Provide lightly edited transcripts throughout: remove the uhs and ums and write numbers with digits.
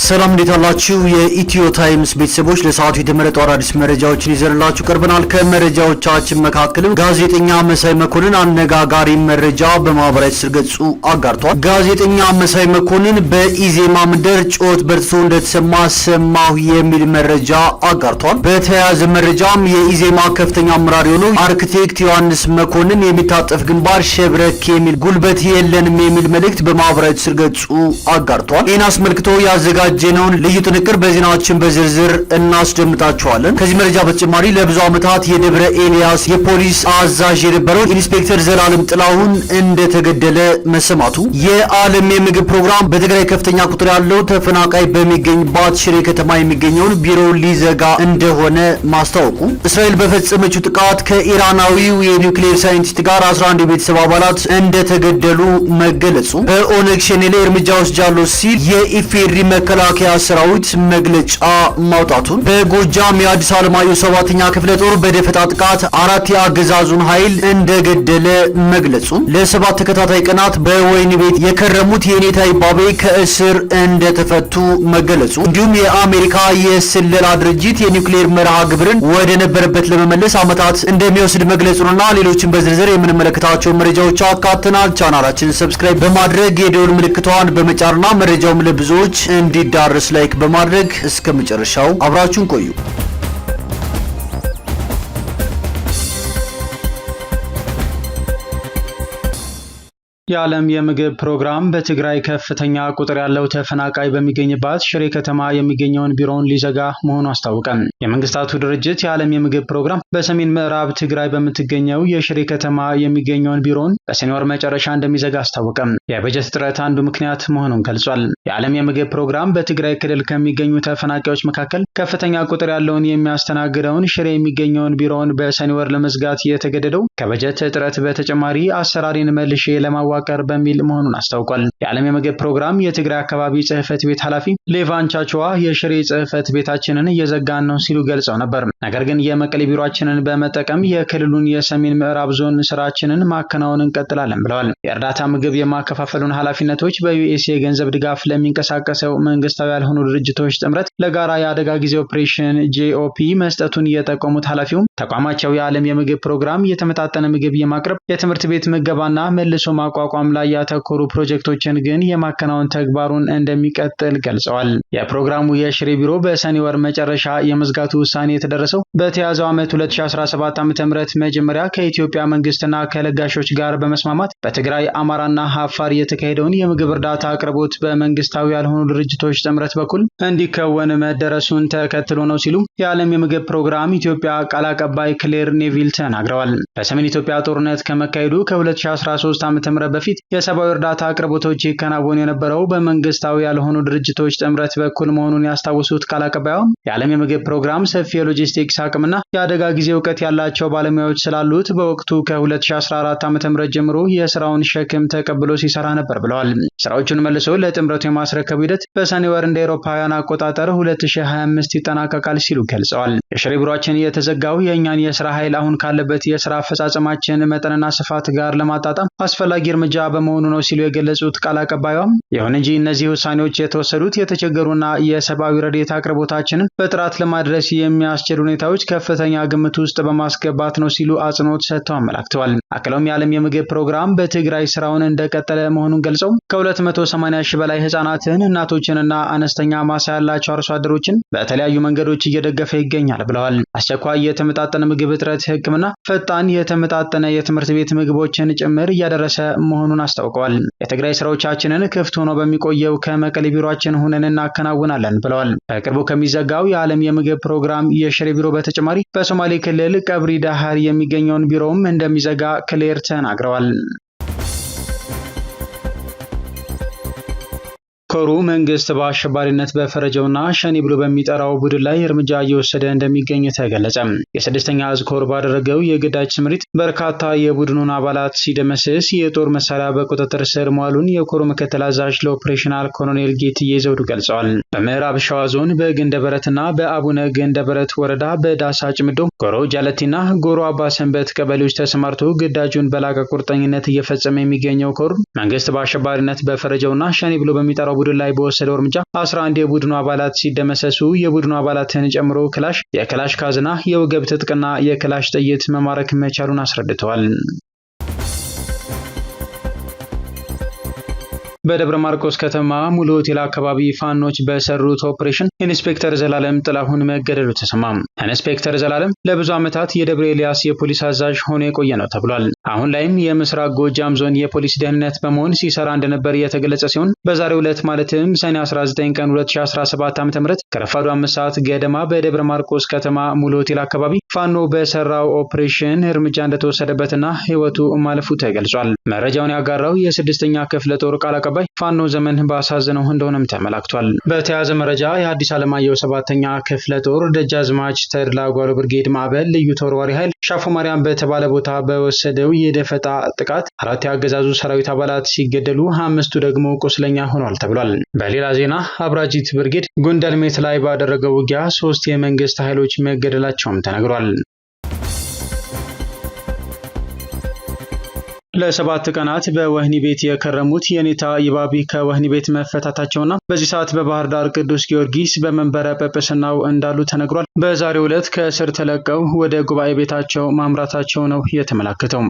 ሰላም እንዴት አላችሁ? የኢትዮ ታይምስ ቤተሰቦች ለሰዓቱ የተመረጡ አዳዲስ መረጃዎችን ይዘንላችሁ ቀርበናል። ከመረጃዎቻችን መካከልም ጋዜጠኛ መሳይ መኮንን አነጋጋሪ መረጃ በማህበራዊ ትስስር ገጹ አጋርቷል። ጋዜጠኛ መሳይ መኮንን በኢዜማ ምንደር ጩኸት በርትቶ እንደተሰማ ሰማሁ የሚል መረጃ አጋርቷል። በተያያዘ መረጃም የኢዜማ ከፍተኛ አመራር የሆነው አርክቴክት ዮሐንስ መኮንን የሚታጠፍ ግንባር ሸብረክ የሚል ጉልበት የለንም የሚል መልእክት በማህበራዊ ትስስር ገጹ አጋርቷል። ይህን አስመልክቶ ያዘጋጀነውን ልዩ ጥንቅር በዜናዎችን በዝርዝር እናስደምጣችኋለን። ከዚህ መረጃ በተጨማሪ ለብዙ ዓመታት የደብረ ኤልያስ የፖሊስ አዛዥ የነበረው ኢንስፔክተር ዘላለም ጥላሁን እንደተገደለ መሰማቱ፣ የዓለም የምግብ ፕሮግራም በትግራይ ከፍተኛ ቁጥር ያለው ተፈናቃይ በሚገኝባት ሽሬ ከተማ የሚገኘውን ቢሮ ሊዘጋ እንደሆነ ማስታወቁ፣ እስራኤል በፈጸመችው ጥቃት ከኢራናዊው የኒውክሌር ሳይንቲስት ጋር 11 የቤተሰብ አባላት እንደተገደሉ መገለጹ፣ በኦነግ ሸኔ ላይ እርምጃ ወስጃለሁ ሲል የኢፌዴሪ መከላከያ ሰራዊት መግለጫ ማውጣቱን፣ በጎጃም የአዲስ አለማየሁ 7ኛ ክፍለ ጦር በደፈጣ ጥቃት 4 የአገዛዙን ኃይል እንደገደለ መግለጹን፣ ለ7 ተከታታይ ቀናት በወህኒ ቤት የከረሙት የኔታ ይባቤ ከእስር እንደተፈቱ መገለጹ፣ እንዲሁም የአሜሪካ የስለላ ድርጅት የኒውክሌር መርሃ ግብርን ወደ ነበረበት ለመመለስ ዓመታት እንደሚወስድ መግለጹንና ሌሎችን በዝርዝር የምንመለከታቸው መረጃዎች አካተናል። ቻናላችንን ሰብስክራይብ በማድረግ የደወል ምልክቷን በመጫንና መረጃውም ለብዙዎች እንዲዳረስ ላይክ በማድረግ እስከ መጨረሻው አብራችሁን ቆዩ። የዓለም የምግብ ፕሮግራም በትግራይ ከፍተኛ ቁጥር ያለው ተፈናቃይ በሚገኝባት ሽሬ ከተማ የሚገኘውን ቢሮውን ሊዘጋ መሆኑ አስታወቀ። የመንግስታቱ ድርጅት የዓለም የምግብ ፕሮግራም በሰሜን ምዕራብ ትግራይ በምትገኘው የሽሬ ከተማ የሚገኘውን ቢሮውን በሰኔ ወር መጨረሻ እንደሚዘጋ አስታወቀ። የበጀት እጥረት አንዱ ምክንያት መሆኑን ገልጿል። የዓለም የምግብ ፕሮግራም በትግራይ ክልል ከሚገኙ ተፈናቃዮች መካከል ከፍተኛ ቁጥር ያለውን የሚያስተናግደውን ሽሬ የሚገኘውን ቢሮውን በሰኔ ወር ለመዝጋት የተገደደው ከበጀት እጥረት በተጨማሪ አሰራሪን መልሼ ለማዋ ቀር በሚል መሆኑን አስታውቋል። የዓለም የምግብ ፕሮግራም የትግራይ አካባቢ ጽህፈት ቤት ኃላፊ ሌቫን ቻቹዋ የሽሬ ጽህፈት ቤታችንን እየዘጋን ነው ሲሉ ገልጸው ነበር። ነገር ግን የመቀሌ ቢሮአችንን በመጠቀም የክልሉን የሰሜን ምዕራብ ዞን ስራችንን ማከናወን እንቀጥላለን ብለዋል። የእርዳታ ምግብ የማከፋፈሉን ኃላፊነቶች በዩኤስኤ ገንዘብ ድጋፍ ለሚንቀሳቀሰው መንግስታዊ ያልሆኑ ድርጅቶች ጥምረት ለጋራ የአደጋ ጊዜ ኦፕሬሽን ጄኦፒ መስጠቱን የጠቆሙት ኃላፊውም ተቋማቸው የዓለም የምግብ ፕሮግራም የተመጣጠነ ምግብ የማቅረብ የትምህርት ቤት ምገባና መልሶ ማቋቋም ላይ ያተኮሩ ፕሮጀክቶችን ግን የማከናወን ተግባሩን እንደሚቀጥል ገልጸዋል። የፕሮግራሙ የሽሬ ቢሮ በሰኔ ወር መጨረሻ የመዝጋቱ ውሳኔ የተደረሰው በተያዘው ዓመት 2017 ዓ.ም መጀመሪያ ከኢትዮጵያ መንግስትና ከለጋሾች ጋር በመስማማት በትግራይ አማራና አፋር የተካሄደውን የምግብ እርዳታ አቅርቦት በመንግስታዊ ያልሆኑ ድርጅቶች ጥምረት በኩል እንዲከወን መደረሱን ተከትሎ ነው ሲሉ የዓለም የምግብ ፕሮግራም ኢትዮጵያ ቃል አቀባይ ክሌር ኔቪል ተናግረዋል። በሰሜን ኢትዮጵያ ጦርነት ከመካሄዱ ከ2013 ዓ.ም በፊት የሰብአዊ እርዳታ አቅርቦቶች ይከናወኑ የነበረው በመንግስታዊ ያልሆኑ ድርጅቶች ጥምረት በኩል መሆኑን ያስታወሱት ቃል አቀባዩ የዓለም የምግብ ፕሮግራም ሰፊ የሎጂስቲክስ አቅምና የአደጋ ጊዜ እውቀት ያላቸው ባለሙያዎች ስላሉት በወቅቱ ከ2014 ዓ.ም ጀምሮ የስራውን ሸክም ተቀብሎ ሲሰራ ነበር ብለዋል። ስራዎቹን መልሶ ለጥምረቱ የማስረከቡ ሂደት በሰኔ ወር እንደ አውሮፓውያን አቆጣጠር 2025 ይጠናቀቃል ሲሉ ገልጸዋል። የሽሬ ቢሮአችን የተዘጋው የእኛን የስራ ኃይል አሁን ካለበት የስራ አፈጻጸማችን መጠንና ስፋት ጋር ለማጣጣም አስፈላጊ እርምጃ በመሆኑ ነው ሲሉ የገለጹት ቃል አቀባዩም ይሁን እንጂ እነዚህ ውሳኔዎች የተወሰዱት የተቸገሩና የሰብአዊ ረድኤት አቅርቦታችንን በጥራት ለማድረስ የሚያስችል ሁኔታዎች ከፍተኛ ግምት ውስጥ በማስገባት ነው ሲሉ አጽንኦት ሰጥተው አመላክተዋል። አክለውም የዓለም የምግብ ፕሮግራም በትግራይ ስራውን እንደቀጠለ መሆኑን ገልጸው ከ280 ሺህ በላይ ህጻናትን፣ እናቶችንና አነስተኛ ማሳ ያላቸው አርሶ አደሮችን በተለያዩ መንገዶች እየደገፈ ይገኛል ብለዋል። አስቸኳይ የተመጣጠነ ምግብ እጥረት፣ ሕክምና፣ ፈጣን የተመጣጠነ የትምህርት ቤት ምግቦችን ጭምር እያደረሰ መሆኑን አስታውቀዋል። የትግራይ ስራዎቻችንን ክፍት ሆኖ በሚቆየው ከመቀሌ ቢሮአችን ሆነን እናከናውናለን ብለዋል። በቅርቡ ከሚዘጋው የዓለም የምግብ ፕሮግራም የሽሬ ቢሮ በተጨማሪ በሶማሌ ክልል ቀብሪ ዳሃር የሚገኘውን ቢሮውም እንደሚዘጋ ክሌር ተናግረዋል። ኮሩ መንግስት በአሸባሪነት በፈረጀውና ሸኔ ብሎ በሚጠራው ቡድን ላይ እርምጃ እየወሰደ እንደሚገኝ ተገለጸ። የስድስተኛ እዝ ኮር ባደረገው የግዳጅ ስምሪት በርካታ የቡድኑን አባላት ሲደመስስ የጦር መሳሪያ በቁጥጥር ስር መዋሉን የኮሩ ምክትል አዛዥ ለኦፕሬሽናል ኮሎኔል ጌትዬ ዘውዱ ገልጸዋል። በምዕራብ ሸዋ ዞን በግንደበረትና በአቡነ ግንደበረት ወረዳ በዳሳ ጭምዶ፣ ጎሮ ጃለቲና ጎሮ አባ ሰንበት ቀበሌዎች ተሰማርቶ ግዳጁን በላቀ ቁርጠኝነት እየፈጸመ የሚገኘው ኮር መንግስት በአሸባሪነት በፈረጀውና ሸኔ ብሎ በሚጠራው ቡድን ላይ በወሰደው እርምጃ 11 የቡድኑ አባላት ሲደመሰሱ የቡድኑ አባላትን ጨምሮ ክላሽ፣ የክላሽ ካዝና፣ የወገብ ትጥቅና የክላሽ ጥይት መማረክ መቻሉን አስረድተዋል። በደብረ ማርቆስ ከተማ ሙሉ ሆቴል አካባቢ ፋኖች በሰሩት ኦፕሬሽን ኢንስፔክተር ዘላለም ጥላሁን መገደሉ ተሰማ። ኢንስፔክተር ዘላለም ለብዙ ዓመታት የደብረ ኤልያስ የፖሊስ አዛዥ ሆኖ የቆየ ነው ተብሏል። አሁን ላይም የምስራቅ ጎጃም ዞን የፖሊስ ደህንነት በመሆን ሲሰራ እንደነበር የተገለጸ ሲሆን በዛሬው ዕለት ማለትም ሰኔ 19 ቀን 2017 ዓ.ም ከረፋዱ 5 ሰዓት ገደማ በደብረ ማርቆስ ከተማ ሙሉ ሆቴል አካባቢ ፋኖ በሰራው ኦፕሬሽን እርምጃ እንደተወሰደበትና ሕይወቱ ማለፉ ተገልጿል። መረጃውን ያጋራው የ6ኛ ክፍለ ጦር ቃል አቀባይ ፋኖ ዘመን ባሳዘነው እንደሆነም ተመላክቷል። በተያያዘ መረጃ የአዲስ ዓለማየሁ 7ኛ ክፍለ ጦር ደጃዝማች ተድላ ጓሎ ብርጌድ ማዕበል ልዩ ተወርዋሪ ኃይል ሻፎ ማርያም በተባለ ቦታ በወሰደው የደፈጣ ጥቃት 4 የአገዛዙ ሰራዊት አባላት ሲገደሉ 5ቱ ደግሞ ቁስለኛ ሆኗል ተብሏል። በሌላ ዜና አብራጂት ብርጌድ ጎንደልሜት ላይ ባደረገው ውጊያ 3 የመንግስት ኃይሎች መገደላቸውም ተነግሯል። ለ7 ቀናት በወህኒ ቤት የከረሙት የኔታ ይባቢ ከወህኒ ቤት መፈታታቸውና በዚህ ሰዓት በባህር ዳር ቅዱስ ጊዮርጊስ በመንበረ ጵጵስናው እንዳሉ ተነግሯል። በዛሬው ዕለት ከእስር ተለቀው ወደ ጉባኤ ቤታቸው ማምራታቸው ነው የተመላከተው።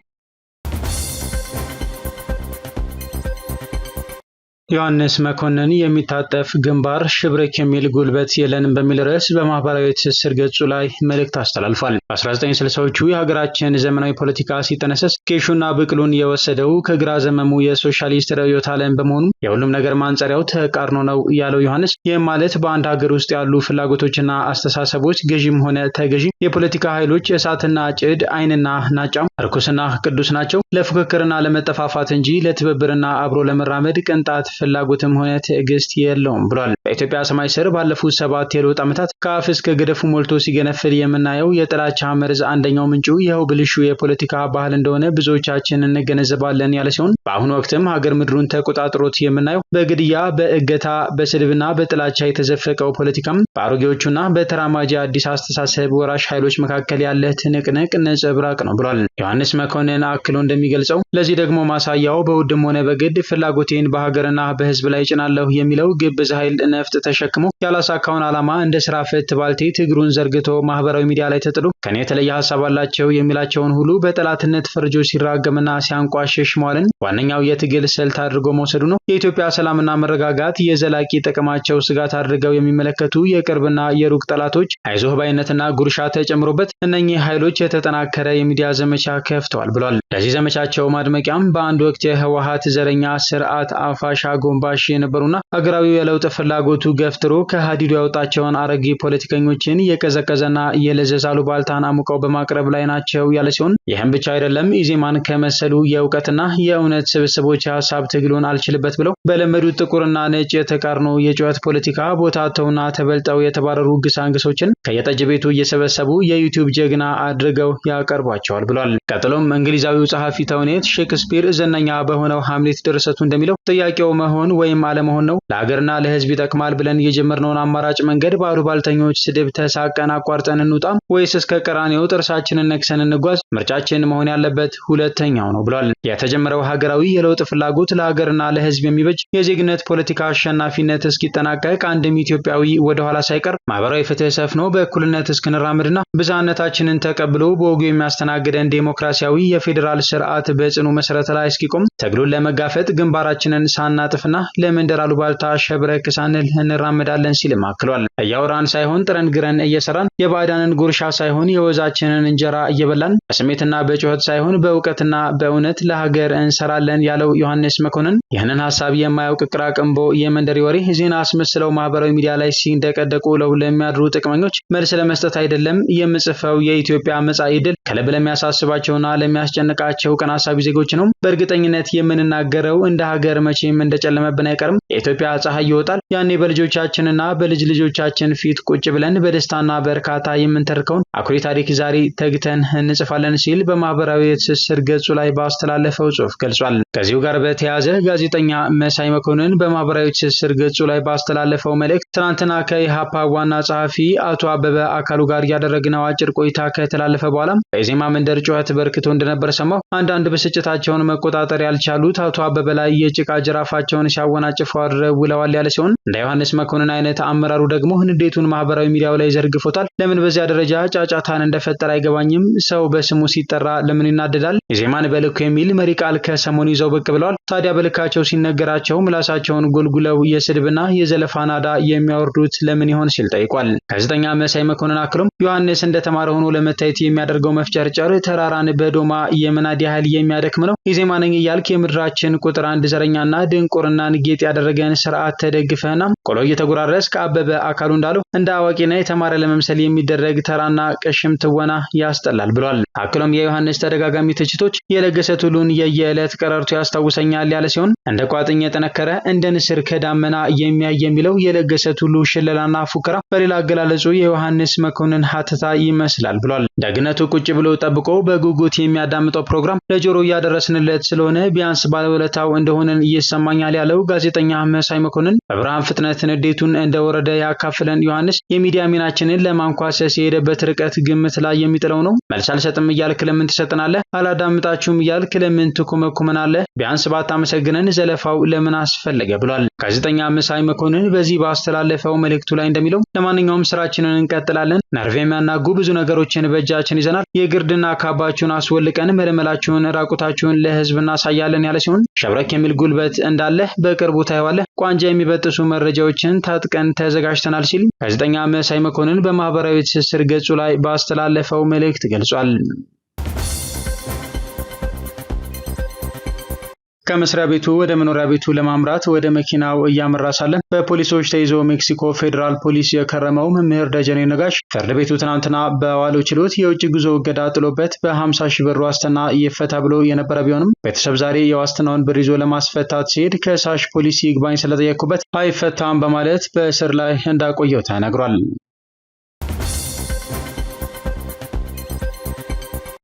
ዮሐንስ መኮንን የሚታጠፍ ግንባር ሽብርክ የሚል ጉልበት የለንም በሚል ርዕስ በማህበራዊ ትስስር ገጹ ላይ መልእክት አስተላልፏል። በ1960ዎቹ የሀገራችን ዘመናዊ ፖለቲካ ሲጠነሰስ ኬሹና ብቅሉን የወሰደው ከግራ ዘመሙ የሶሻሊስት ርዕዮተ ዓለም በመሆኑ የሁሉም ነገር ማንጸሪያው ተቃርኖ ነው ያለው ዮሐንስ፣ ይህም ማለት በአንድ ሀገር ውስጥ ያሉ ፍላጎቶችና አስተሳሰቦች ገዢም ሆነ ተገዢ የፖለቲካ ኃይሎች እሳትና ጭድ፣ ዓይንና ናጫም፣ ርኩስና ቅዱስ ናቸው። ለፉክክርና ለመጠፋፋት እንጂ ለትብብርና አብሮ ለመራመድ ቅንጣት ፍላጎትም ሆነ ትዕግስት የለውም ብሏል። በኢትዮጵያ ሰማይ ስር ባለፉት 7 የለውጥ ዓመታት ከአፍ እስከ ገደፉ ሞልቶ ሲገነፍል የምናየው የጥላቻ መርዝ አንደኛው ምንጩ ይኸው ብልሹ የፖለቲካ ባህል እንደሆነ ብዙዎቻችን እንገነዘባለን ያለ ሲሆን በአሁኑ ወቅትም ሀገር ምድሩን ተቆጣጥሮት የምናየው በግድያ፣ በእገታ፣ በስድብና በጥላቻ የተዘፈቀው ፖለቲካም በአሮጌዎቹና በተራማጅ አዲስ አስተሳሰብ ወራሽ ኃይሎች መካከል ያለ ትንቅንቅ ነጸብራቅ ነው ብሏል። ዮሐንስ መኮንን አክሎ እንደሚገልጸው ለዚህ ደግሞ ማሳያው በውድም ሆነ በግድ ፍላጎቴን በሀገርና በህዝብ ላይ ጭናለሁ የሚለው ግብዝ ኃይል ነፍጥ ተሸክሞ ያላሳካውን ዓላማ እንደ ስራ ፈት ባልቴት እግሩን ዘርግቶ ማህበራዊ ሚዲያ ላይ ተጥሎ ከኔ የተለየ ሀሳብ አላቸው የሚላቸውን ሁሉ በጠላትነት ፈርጆ ሲራገምና ሲያንቋሽሽ መዋልን ዋነኛው የትግል ስልት አድርጎ መውሰዱ ነው። የኢትዮጵያ ሰላምና መረጋጋት የዘላቂ ጥቅማቸው ስጋት አድርገው የሚመለከቱ የቅርብና የሩቅ ጠላቶች አይዞህ ባይነትና ጉርሻ ተጨምሮበት እነኚህ ኃይሎች የተጠናከረ የሚዲያ ዘመቻ ከፍተዋል ብሏል። ለዚህ ዘመቻቸው ማድመቂያም በአንድ ወቅት የህወሓት ዘረኛ ስርዓት አፋሻ ጎንባሽ የነበሩና ሀገራዊ የለውጥ ፍላጎቱ ገፍትሮ ከሃዲዱ ያወጣቸውን አረጊ ፖለቲከኞችን የቀዘቀዘና የለዘዘ አሉባልታን አሙቀው በማቅረብ ላይ ናቸው ያለ ሲሆን ይህም ብቻ አይደለም። ኢዜማን ከመሰሉ የእውቀትና የእውነት ስብስቦች የሀሳብ ትግሉን አልችልበት ብለው በለመዱት ጥቁርና ነጭ የተቃርኖ የጩኸት ፖለቲካ ቦታተውና ተበልጠው የተባረሩ ግሳንግሶችን ከየጠጅ ቤቱ እየሰበሰቡ የዩቲዩብ ጀግና አድርገው ያቀርቧቸዋል ብሏል። ቀጥሎም እንግሊዛዊው ጸሐፊ ተውኔት ሼክስፒር ዝነኛ በሆነው ሃምሌት ድርሰቱ እንደሚለው ጥያቄው መሆን ወይም አለመሆን ነው። ለሀገርና ለህዝብ ይጠቅማል ብለን የጀመርነውን አማራጭ መንገድ ባሉባልተኞች ስድብ ተሳቀን አቋርጠን እንውጣም ወይስ እስከ ቀራኔው ጥርሳችንን ነክሰን እንጓዝ? ምርጫችን መሆን ያለበት ሁለተኛው ነው ብሏል። የተጀመረው ሀገራዊ የለውጥ ፍላጎት ለሀገርና ለህዝብ የሚበጅ የዜግነት ፖለቲካ አሸናፊነት እስኪጠናቀቅ አንድም ኢትዮጵያዊ ወደኋላ ሳይቀር ማህበራዊ ፍትህ ሰፍኖ በእኩልነት እስክንራምድና ብዝሃነታችንን ተቀብሎ በወጉ የሚያስተናግደን ዴሞክራሲያዊ የፌዴራል ስርዓት በጽኑ መሰረት ላይ እስኪቆም ትግሉን ለመጋፈጥ ግንባራችንን ሳናጥፍና ለመንደር አሉባልታ ሸብረክ ሳንል እንራመዳለን ሲልም አክሏል። እያወራን ሳይሆን ጥረን ግረን እየሰራን የባዕዳንን ጉርሻ ሳይሆን የወዛችንን እንጀራ እየበላን በስሜትና በጩኸት ሳይሆን በእውቀትና በእውነት ለሀገር እንሰራለን ያለው ዮሐንስ መኮንን ይህንን ሀሳብ የማያውቅ ቅራቅንቦ የመንደር ወሬ ዜና አስመስለው ማህበራዊ ሚዲያ ላይ ሲንደቀደቁ ውለው ለሚያድሩ ጥቅመኞች መልስ ለመስጠት አይደለም የምጽፈው የኢትዮጵያ መጻኢ ዕድል ከልብ ለሚያሳስባቸውና ለሚያስጨንቃቸው ቀን አሳቢ ዜጎች ነው። በእርግጠኝነት የምንናገረው እንደ ሀገር መቼም እንደጨለመብን አይቀርም። የኢትዮጵያ ፀሐይ ይወጣል። ያኔ በልጆቻችንና በልጅ ልጆቻችን ፊት ቁጭ ብለን በደስታና በእርካታ የምንተርከውን አኩሪ ታሪክ ዛሬ ተግተን እንጽፋለን ሲል በማህበራዊ ትስስር ገጹ ላይ ባስተላለፈው ጽሑፍ ገልጿል። ከዚሁ ጋር በተያያዘ ጋዜጠኛ መሳይ መኮንን በማህበራዊ ትስስር ገጹ ላይ ባስተላለፈው መልእክት ትናንትና ከኢሃፓ ዋና ጸሐፊ አቶ አበበ አካሉ ጋር ያደረግነው አጭር ቆይታ ከተላለፈ በኋላ በኢዜማ መንደር ጩኸት በርክቶ እንደነበር ሰማሁ። አንዳንድ ብስጭታቸውን መቆጣጠር ያልቻሉት አቶ አበበ ላይ የጭቃ ጅራፋቸውን ራሳቸውን ሲያወናጭፉ አድረው ውለዋል ያለ ሲሆን እንደ ዮሐንስ መኮንን አይነት አመራሩ ደግሞ ንዴቱን ማህበራዊ ሚዲያው ላይ ዘርግፎታል። ለምን በዚያ ደረጃ ጫጫታን እንደፈጠረ አይገባኝም። ሰው በስሙ ሲጠራ ለምን ይናደዳል? ኢዜማን በልኩ የሚል መሪ ቃል ከሰሞኑ ይዘው ብቅ ብለዋል። ታዲያ በልካቸው ሲነገራቸው ምላሳቸውን ጎልጉለው የስድብና የዘለፋ ናዳ የሚያወርዱት ለምን ይሆን ሲል ጠይቋል። ጋዜጠኛ መሳይ መኮንን አክሎም ዮሐንስ እንደተማረ ሆኖ ለመታየት የሚያደርገው መፍጨርጨር ተራራን በዶማ የመናድ ያህል የሚያደክም ነው። ኢዜማ ነኝ እያልክ የምድራችን ቁጥር አንድ ዘረኛና ድንቁርናን ጌጥ ያደረገን ስርዓት ተደግፈህና ቆሎ እየተጎራረስክ አበበ አካሉ እንዳለው እንደ አዋቂና የተማረ ለመምሰል የሚደረግ ተራና ቀሽም ትወና ያስጠላል ብሏል። አክሎም የዮሐንስ ተደጋጋሚ ትችቶች የለገሰ ቱሉን የየዕለት ቀረርቶ ያስታውሰኛል ያለ ሲሆን እንደ ቋጥኝ የጠነከረ እንደ ንስር ከዳመና የሚያይ የሚለው የለገሰ ቱሉ ሽለላና ፉከራ በሌላ አገላለጹ የዮሐንስ መኮንን ሀተታ ይመስላል ብሏል። ደግነቱ ቁጭ ብሎ ጠብቆ በጉጉት የሚያዳምጠው ፕሮግራም ለጆሮ እያደረስንለት ስለሆነ ቢያንስ ባለውለታው እንደሆነን ይሰማኛል ያለው ጋዜጠኛ መሳይ መኮንን በብርሃን ፍጥነት ንዴቱን እንደወረደ ያካፍለን ዮሐንስ የሚዲያ ሚናችንን ለማንኳሰስ የሄደበት ርቀት ግምት ላይ የሚጥለው ነው። መልስ አልሰጥም እያልክ ለምን ትሰጥናለህ? አላዳምጣችሁም እያልክ ለምን ትኮመኩመናለህ? ቢያንስ ባታመሰግነን ዘለፋው ለምን አስፈለገ ብሏል። ጋዜጠኛ መሳይ መኮንን በዚህ ባስተላለፈው መልእክቱ ላይ እንደሚለው ለማንኛውም ስራችንን እንቀጥላለን። ነርቭ የሚያናጉ ብዙ ነገሮችን በእጃችን ይዘናል። የግርድና ካባችሁን አስወልቀን መለመላችሁን ራቁታችሁን ለህዝብ እናሳያለን ያለ ሲሆን ሸብረክ የሚል ጉልበት እንዳለ በቅርቡ ታየዋለህ። ቋንጃ የሚበጥሱ መረጃዎችን ታጥቀን ተዘጋጅተናል ሲል ጋዜጠኛ መሳይ መኮንን በማህበራዊ ትስስር ገጹ ላይ ባስተላለፈው መልእክት ገልጿል። ከመስሪያ ቤቱ ወደ መኖሪያ ቤቱ ለማምራት ወደ መኪናው እያመራ ሳለ በፖሊሶች ተይዞ ሜክሲኮ ፌዴራል ፖሊስ የከረመው መምህር ደጀኔ ነጋሽ ፍርድ ቤቱ ትናንትና በዋለው ችሎት የውጭ ጉዞ እገዳ ጥሎበት በ50 ሺህ ብር ዋስትና ይፈታ ብሎ የነበረ ቢሆንም ቤተሰብ ዛሬ የዋስትናውን ብር ይዞ ለማስፈታት ሲሄድ ከሳሽ ፖሊስ ይግባኝ ስለጠየቁበት አይፈታም በማለት በእስር ላይ እንዳቆየው ተነግሯል።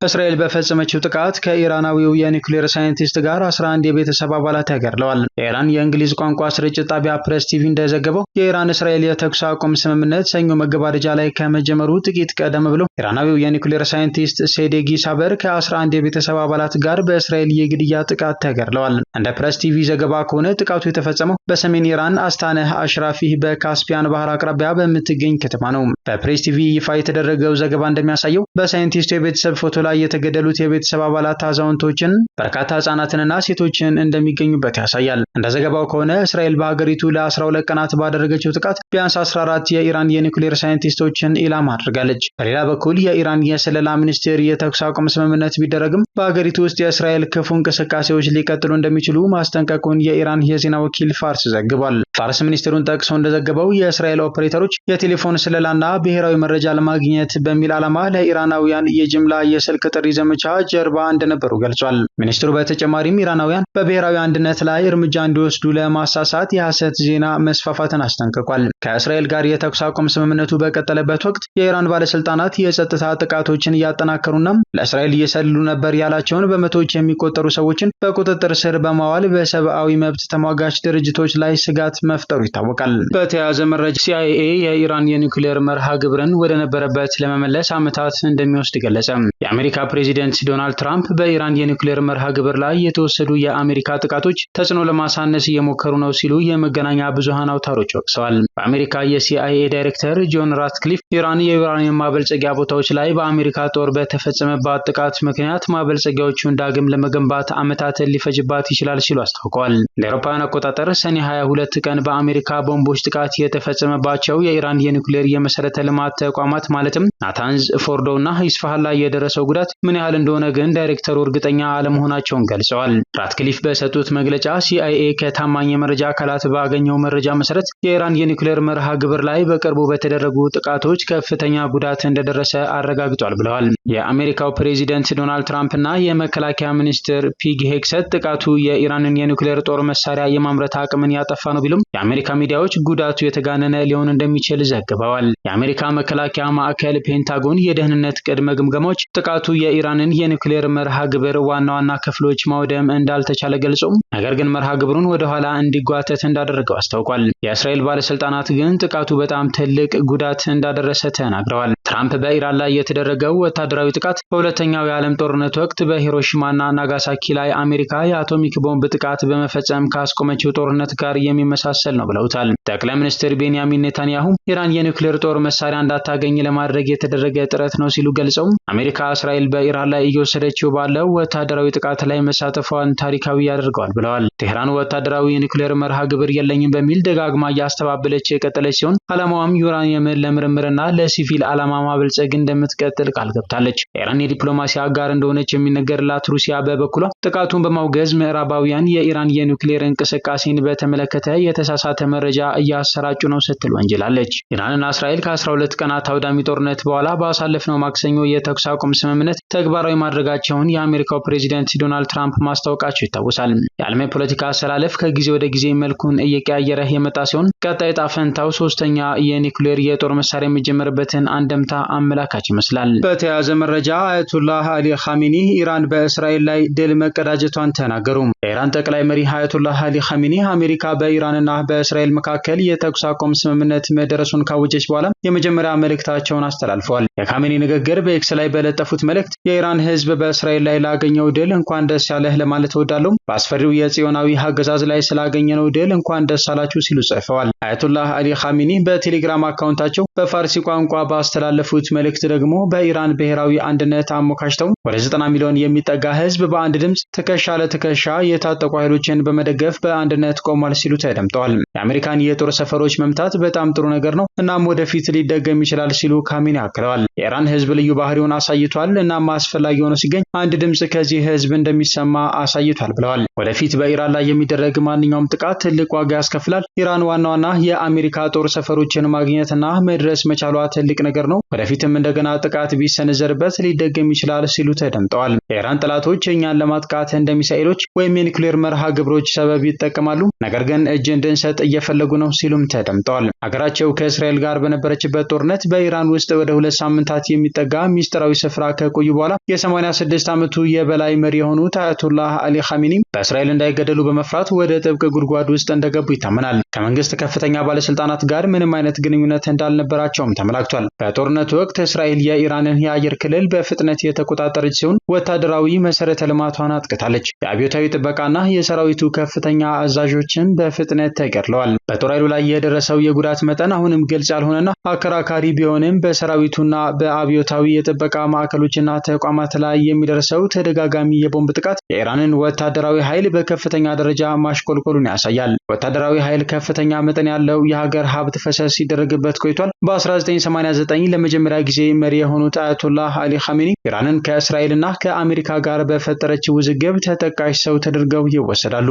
እስራኤል በፈጸመችው ጥቃት ከኢራናዊው የኒውክሌር ሳይንቲስት ጋር 11 የቤተሰብ አባላት ተገድለዋል። የኢራን የእንግሊዝ ቋንቋ ስርጭት ጣቢያ ፕሬስ ቲቪ እንደዘገበው የኢራን እስራኤል የተኩስ አቁም ስምምነት ሰኞ መገባደጃ ላይ ከመጀመሩ ጥቂት ቀደም ብሎ ኢራናዊው የኒውክሌር ሳይንቲስት ሴዴጊ ሳበር ከ11 የቤተሰብ አባላት ጋር በእስራኤል የግድያ ጥቃት ተገድለዋል። እንደ ፕሬስ ቲቪ ዘገባ ከሆነ ጥቃቱ የተፈጸመው በሰሜን ኢራን አስታነህ አሽራፊ በካስፒያን ባህር አቅራቢያ በምትገኝ ከተማ ነው። በፕሬስ ቲቪ ይፋ የተደረገው ዘገባ እንደሚያሳየው በሳይንቲስቱ የቤተሰብ ፎቶ ላይ የተገደሉት የቤተሰብ አባላት አዛውንቶችን፣ በርካታ ህጻናትንና ሴቶችን እንደሚገኙበት ያሳያል። እንደ ዘገባው ከሆነ እስራኤል በሀገሪቱ ለ12 ቀናት ባደረገችው ጥቃት ቢያንስ 14 የኢራን የኒውክሌር ሳይንቲስቶችን ኢላማ አድርጋለች። በሌላ በኩል የኢራን የስለላ ሚኒስቴር የተኩስ አቁም ስምምነት ቢደረግም በሀገሪቱ ውስጥ የእስራኤል ክፉ እንቅስቃሴዎች ሊቀጥሉ እንደሚችሉ ማስጠንቀቁን የኢራን የዜና ወኪል ፋርስ ዘግቧል። ፋርስ ሚኒስቴሩን ጠቅሶ እንደዘገበው የእስራኤል ኦፕሬተሮች የቴሌፎን ስለላና ብሔራዊ መረጃ ለማግኘት በሚል ዓላማ ለኢራናውያን የጅምላ የስልክ ጥሪ ዘመቻ ጀርባ እንደነበሩ ገልጿል። ሚኒስትሩ በተጨማሪም ኢራናውያን በብሔራዊ አንድነት ላይ እርምጃ እንዲወስዱ ለማሳሳት የሐሰት ዜና መስፋፋትን አስጠንቅቋል። ከእስራኤል ጋር የተኩስ አቁም ስምምነቱ በቀጠለበት ወቅት የኢራን ባለስልጣናት የጸጥታ ጥቃቶችን እያጠናከሩና ለእስራኤል እየሰልሉ ነበር ያላቸውን በመቶዎች የሚቆጠሩ ሰዎችን በቁጥጥር ስር በማዋል በሰብአዊ መብት ተሟጋች ድርጅቶች ላይ ስጋት መፍጠሩ ይታወቃል። በተያያዘ መረጃ ሲአይኤ የኢራን የኒውክሌር መርሃ ግብርን ወደ ነበረበት ለመመለስ ዓመታት እንደሚወስድ ገለጸ። የአሜሪካ ፕሬዚደንት ዶናልድ ትራምፕ በኢራን የኒውክሌር መርሃ ግብር ላይ የተወሰዱ የአሜሪካ ጥቃቶች ተጽዕኖ ለማሳነስ እየሞከሩ ነው ሲሉ የመገናኛ ብዙሃን አውታሮች ወቅሰዋል። በአሜሪካ የሲአይኤ ዳይሬክተር ጆን ራትክሊፍ ኢራን የዩራኒየም ማበልጸጊያ ቦታዎች ላይ በአሜሪካ ጦር በተፈጸመባት ጥቃት ምክንያት ማበልጸጊያዎቹን ዳግም ለመገንባት ዓመታትን ሊፈጅባት ይችላል ሲሉ አስታውቀዋል። እንደ አውሮፓውያን አቆጣጠር ሰኔ 22 ቀን በአሜሪካ ቦምቦች ጥቃት የተፈጸመባቸው የኢራን የኒውክሌር የመሰረተ ልማት ተቋማት ማለትም ናታንዝ፣ ፎርዶ እና ኢስፋሃን ላይ የደረሰው ጉዳት ምን ያህል እንደሆነ ግን ዳይሬክተሩ እርግጠኛ አለመሆናቸውን ገልጸዋል። ራትክሊፍ በሰጡት መግለጫ ሲአይኤ ከታማኝ የመረጃ አካላት ባገኘው መረጃ መሰረት የኢራን የኒውክሌር መርሃ ግብር ላይ በቅርቡ በተደረጉ ጥቃቶች ከፍተኛ ጉዳት እንደደረሰ አረጋግጧል ብለዋል። የአሜሪካው ፕሬዚደንት ዶናልድ ትራምፕ እና የመከላከያ ሚኒስትር ፒግ ሄግሴት ጥቃቱ የኢራንን የኒውክሌር ጦር መሳሪያ የማምረት አቅምን ያጠፋ ነው ቢሉም የአሜሪካ ሚዲያዎች ጉዳቱ የተጋነነ ሊሆን እንደሚችል ዘግበዋል። የአሜሪካ መከላከያ ማዕከል ፔንታጎን የደህንነት ቅድመ ግምገማዎች ጥቃቱ ጥቃቱ የኢራንን የኒውክሌር መርሃ ግብር ዋና ክፍሎች ማውደም እንዳልተቻለ ገልጾ ነገር ግን መርሃ ግብሩን ወደ ኋላ እንዲጓተት እንዳደረገው አስታውቋል። የእስራኤል ባለስልጣናት ግን ጥቃቱ በጣም ትልቅ ጉዳት እንዳደረሰ ተናግረዋል። ትራምፕ በኢራን ላይ የተደረገው ወታደራዊ ጥቃት በሁለተኛው የዓለም ጦርነት ወቅት በሂሮሺማና ናጋሳኪ ላይ አሜሪካ የአቶሚክ ቦምብ ጥቃት በመፈጸም ካስቆመችው ጦርነት ጋር የሚመሳሰል ነው ብለውታል። ጠቅላይ ሚኒስትር ቤንያሚን ኔታንያሁ ኢራን የኒውክሌር ጦር መሳሪያ እንዳታገኝ ለማድረግ የተደረገ ጥረት ነው ሲሉ ገልጸው አሜሪካ እስራኤል በኢራን ላይ እየወሰደችው ባለው ወታደራዊ ጥቃት ላይ መሳተፏን ታሪካዊ ያደርገዋል ብለዋል። ቴህራን ወታደራዊ የኒውክሌር መርሃ ግብር የለኝም በሚል ደጋግማ እያስተባበለች የቀጠለች ሲሆን ዓላማዋም ዩራኒየምን ለምርምርና ለሲቪል ዓላማ ማበልጸግ እንደምትቀጥል ቃል ገብታለች። ኢራን የዲፕሎማሲ አጋር እንደሆነች የሚነገርላት ሩሲያ በበኩሏ ጥቃቱን በማውገዝ ምዕራባውያን የኢራን የኒውክሌር እንቅስቃሴን በተመለከተ የተሳሳተ መረጃ እያሰራጩ ነው ስትል ወንጅላለች። ኢራንና እስራኤል ከ12 ቀናት አውዳሚ ጦርነት በኋላ ባሳለፍነው ማክሰኞ የተኩስ አቁም ስምምነት ተግባራዊ ማድረጋቸውን የአሜሪካው ፕሬዚደንት ዶናልድ ትራምፕ ማስታወቃቸው ይታወሳል። የዓለም የፖለቲካ አሰላለፍ ከጊዜ ወደ ጊዜ መልኩን እየቀያየረ የመጣ ሲሆን ቀጣይ ዕጣ ፈንታው ሶስተኛ የኒውክሌር የጦር መሳሪያ የሚጀመርበትን አንደምታ አመላካች ይመስላል። በተያያዘ መረጃ አያቶላህ አሊ ኻሜኒ ኢራን በእስራኤል ላይ ድል መቀዳጀቷን ተናገሩ። የኢራን ጠቅላይ መሪ አያቶላህ አሊ ኻሜኒ አሜሪካ በኢራንና በእስራኤል መካከል የተኩስ አቁም ስምምነት መደረሱን ካወጀች በኋላ የመጀመሪያ መልእክታቸውን አስተላልፈዋል። የኻሜኒ ንግግር በኤክስ ላይ በለጠፉት መልእክት የኢራን ሕዝብ በእስራኤል ላይ ላገኘው ድል እንኳን ደስ ያለህ ለማለት እወዳለሁ። በአስፈሪው የጽዮናዊ አገዛዝ ላይ ስላገኘነው ድል እንኳን ደስ አላችሁ ሲሉ ጽፈዋል። አያቶላህ አሊ ኻሜኒ በቴሌግራም አካውንታቸው በፋርሲ ቋንቋ ባስተላለፉት መልእክት ደግሞ በኢራን ብሔራዊ አንድነት አሞካሽተው ወደ 90 ሚሊዮን የሚጠጋ ሕዝብ በአንድ ድምፅ ትከሻ ለትከሻ የታጠቁ ኃይሎችን በመደገፍ በአንድነት ቆሟል ሲሉ ተደምጠዋል። የአሜሪካን የጦር ሰፈሮች መምታት በጣም ጥሩ ነገር ነው፣ እናም ወደፊት ሊደገም ይችላል ሲሉ ኻሜኒ አክለዋል። የኢራን ሕዝብ ልዩ ባህሪውን አሳይቷል፣ እናም አስፈላጊ ሆኖ ሲገኝ አንድ ድምፅ ከዚህ ሕዝብ እንደሚሰማ አሳይቷል ብለዋል። ወደፊት በኢራን ላይ የሚደረግ ማንኛውም ጥቃት ትልቅ ዋጋ ያስከፍላል። ኢራን ዋና የአሜሪካ ጦር ሰፈሮችን ማግኘትና መድረስ መቻሏ ትልቅ ነገር ነው። ወደፊትም እንደገና ጥቃት ቢሰነዘርበት ሊደገም ይችላል ሲሉ ተደምጠዋል። የኢራን ጠላቶች እኛን ለማጥቃት እንደ ሚሳኤሎች ወይም የኒውክሌር መርሃ ግብሮች ሰበብ ይጠቀማሉ፣ ነገር ግን እጅ እንድንሰጥ እየፈለጉ ነው ሲሉም ተደምጠዋል። ሀገራቸው ከእስራኤል ጋር በነበረችበት ጦርነት በኢራን ውስጥ ወደ 2 ሳምንታት የሚጠጋ ሚስጥራዊ ስፍራ ከቆዩ በኋላ የ86 ዓመቱ የበላይ መሪ የሆኑት አያቶላህ አሊ ኻሜኒ በእስራኤል እንዳይገደሉ በመፍራት ወደ ጥብቅ ጉድጓድ ውስጥ እንደገቡ ይታመናል። ከመንግስት ከፍተኛ ባለስልጣናት ጋር ምንም አይነት ግንኙነት እንዳልነበራቸውም ተመላክቷል። በጦርነቱ ወቅት እስራኤል የኢራንን የአየር ክልል በፍጥነት የተቆጣጠረች ሲሆን ወታደራዊ መሰረተ ልማቷን አጥቅታለች። የአብዮታዊ ጥበቃና የሰራዊቱ ከፍተኛ አዛዦችን በፍጥነት ተገድለዋል። በጦር ኃይሉ ላይ የደረሰው የጉዳት መጠን አሁንም ግልጽ ያልሆነና አከራካሪ ቢሆንም በሰራዊቱና በአብዮታዊ የጥበቃ ማዕከሎችና ተቋማት ላይ የሚደርሰው ተደጋጋሚ የቦምብ ጥቃት የኢራንን ወታደራዊ ኃይል በከፍተኛ ደረጃ ማሽቆልቆሉን ያሳያል። ወታደራዊ ኃይል ከፍተኛ መጠን ያለው የሀገር ሀብት ፈሰስ ሲደረግበት ቆይቷል። በ1989 ለመጀመሪያ ጊዜ መሪ የሆኑት አያቶላህ አሊ ኻሜኒ ኢራንን ከእስራኤልና ከአሜሪካ ጋር በፈጠረችው ውዝግብ ተጠቃሽ ሰው ተደርገው ይወሰዳሉ።